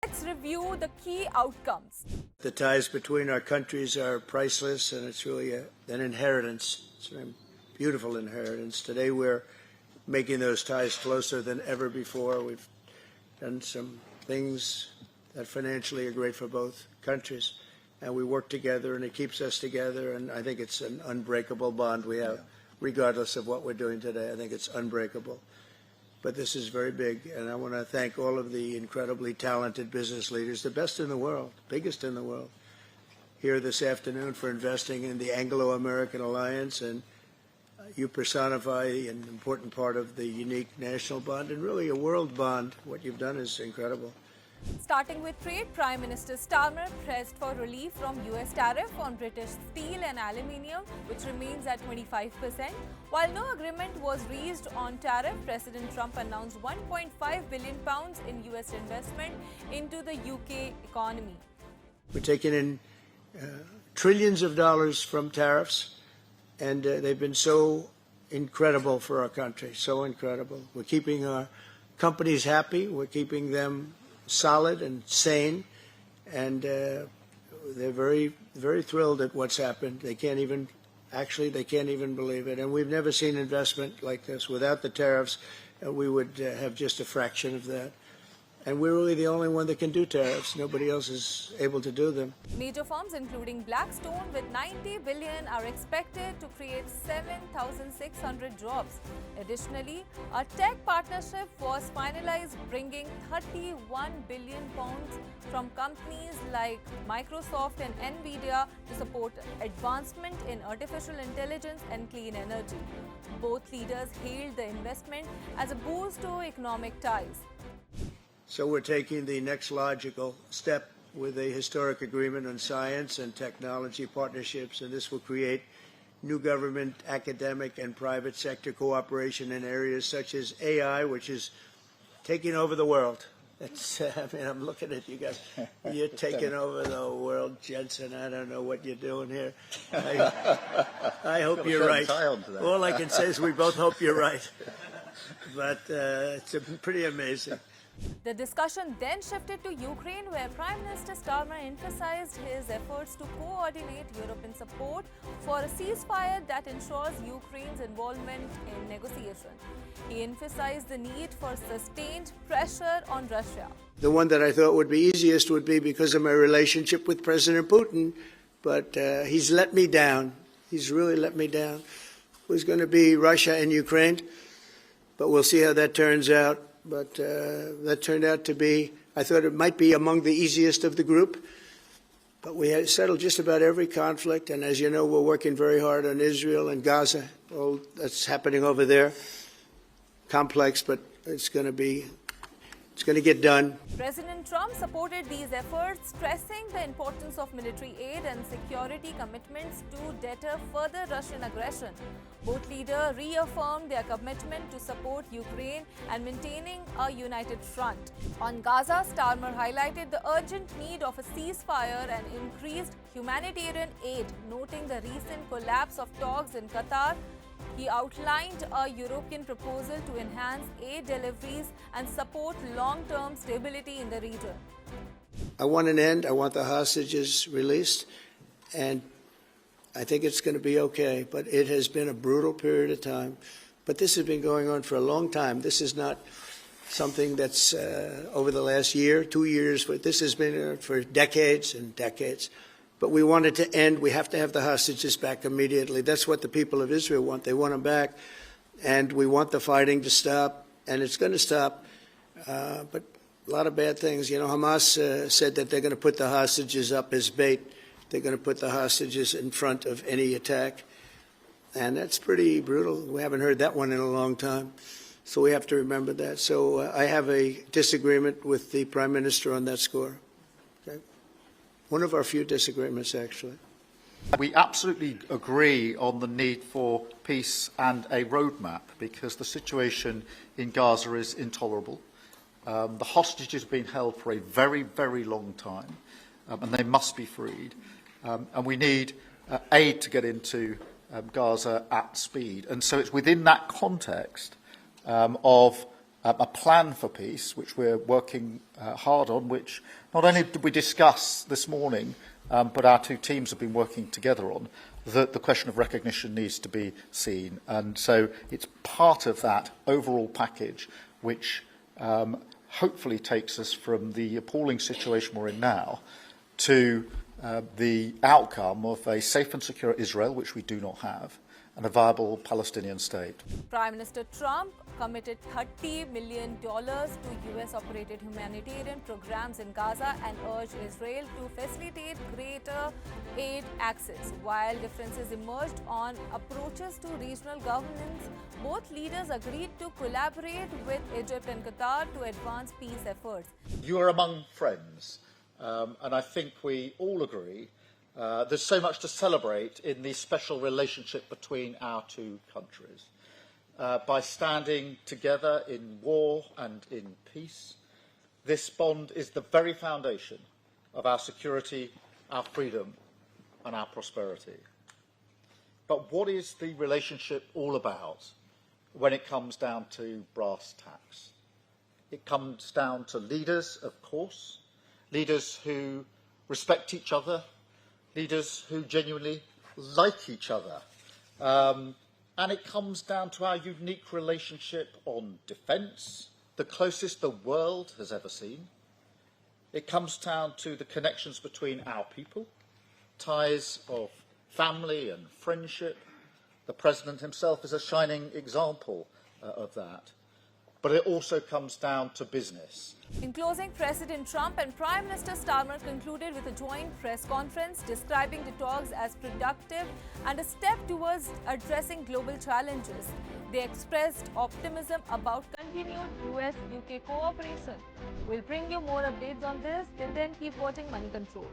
Let's review the key outcomes. The ties between our countries are priceless, and it's really an inheritance. It's a beautiful inheritance. Today we're making those ties closer than ever before. We've done some things that financially are great for both countries, and we work together, and it keeps us together, and I think it's an unbreakable bond we have, regardless of what we're doing today. I think it's unbreakable. But this is very big, and I want to thank all of the incredibly talented business leaders, the best in the world, biggest in the world, here this afternoon for investing in the Anglo-American alliance, and you personify an important part of the unique national bond and really a world bond. What you've done is incredible. Starting with trade, Prime Minister Starmer pressed for relief from US tariff on British steel and aluminium, which remains at 25%. While no agreement was reached on tariff, President Trump announced £1.5 billion in US investment into the UK economy. We're taking in trillions of dollars from tariffs, and they've been so incredible for our country, so incredible. We're keeping our companies happy. We're keeping them solid and sane, and they're very, very thrilled at what's happened. They can't even believe it. And we've never seen investment like this. Without the tariffs, we would have just a fraction of that. And we're really the only one that can do tariffs. Nobody else is able to do them. Major firms, including Blackstone, with $90 billion, are expected to create 7,600 jobs. Additionally, a tech partnership was finalized, bringing £31 billion from companies like Microsoft and Nvidia to support advancement in artificial intelligence and clean energy. Both leaders hailed the investment as a boost to economic ties. So we're taking the next logical step with a historic agreement on science and technology partnerships, and this will create new government, academic, and private sector cooperation in areas such as AI, which is taking over the world. I'm looking at you guys. You're taking over the world, Jensen. I don't know what you're doing here. I hope you're right. All I can say is we both hope you're right. But it's pretty amazing. The discussion then shifted to Ukraine, where Prime Minister Starmer emphasized his efforts to coordinate European support for a ceasefire that ensures Ukraine's involvement in negotiation. He emphasized the need for sustained pressure on Russia. The one that I thought would be easiest would be because of my relationship with President Putin, but he's let me down. He's really let me down. It was going to be Russia and Ukraine, but we'll see how that turns out. But that turned out to be, I thought it might be among the easiest of the group. But we had settled just about every conflict. And as you know, we're working very hard on Israel and Gaza. All that's happening over there. Complex, but it's going to get done. President Trump supported these efforts, stressing the importance of military aid and security commitments to deter further Russian aggression. Both leaders reaffirmed their commitment to support Ukraine and maintaining a united front. On Gaza, Starmer highlighted the urgent need of a ceasefire and increased humanitarian aid, noting the recent collapse of talks in Qatar. He outlined a European proposal to enhance aid deliveries and support long-term stability in the region. I want an end. I want the hostages released, and I think it's going to be okay. But it has been a brutal period of time. But this has been going on for a long time. This is not something that's over the last year, 2 years, but this has been for decades and decades. But we want it to end. We have to have the hostages back immediately. That's what the people of Israel want. They want them back. And we want the fighting to stop. And it's going to stop. But a lot of bad things. You know, Hamas said that they're going to put the hostages up as bait. They're going to put the hostages in front of any attack. And that's pretty brutal. We haven't heard that one in a long time. So we have to remember that. So I have a disagreement with the Prime Minister on that score. Okay? One of our few disagreements, actually. We absolutely agree on the need for peace and a roadmap, because the situation in Gaza is intolerable. The hostages have been held for a very, very long time, and they must be freed. And we need aid to get into Gaza at speed. And so it's within that context of a plan for peace, which we're working hard on, which not only did we discuss this morning, but our two teams have been working together on, that the question of recognition needs to be seen. And so it's part of that overall package which hopefully takes us from the appalling situation we're in now to the outcome of a safe and secure Israel, which we do not have, and a viable Palestinian state. Prime Minister Trump committed $30 million to US-operated humanitarian programs in Gaza and urged Israel to facilitate greater aid access. While differences emerged on approaches to regional governance, both leaders agreed to collaborate with Egypt and Qatar to advance peace efforts. You are among friends, and I think we all agree there's so much to celebrate in the special relationship between our two countries. By standing together in war and in peace, this bond is the very foundation of our security, our freedom and our prosperity. But what is the relationship all about when it comes down to brass tacks? It comes down to leaders, of course, leaders who respect each other, leaders who genuinely like each other. And it comes down to our unique relationship on defence, the closest the world has ever seen. It comes down to the connections between our people, ties of family and friendship. The President himself is a shining example of that. But it also comes down to business. In closing, President Trump and Prime Minister Starmer concluded with a joint press conference describing the talks as productive and a step towards addressing global challenges. They expressed optimism about continued US-UK cooperation. We'll bring you more updates on this. Till then, keep watching Money Control.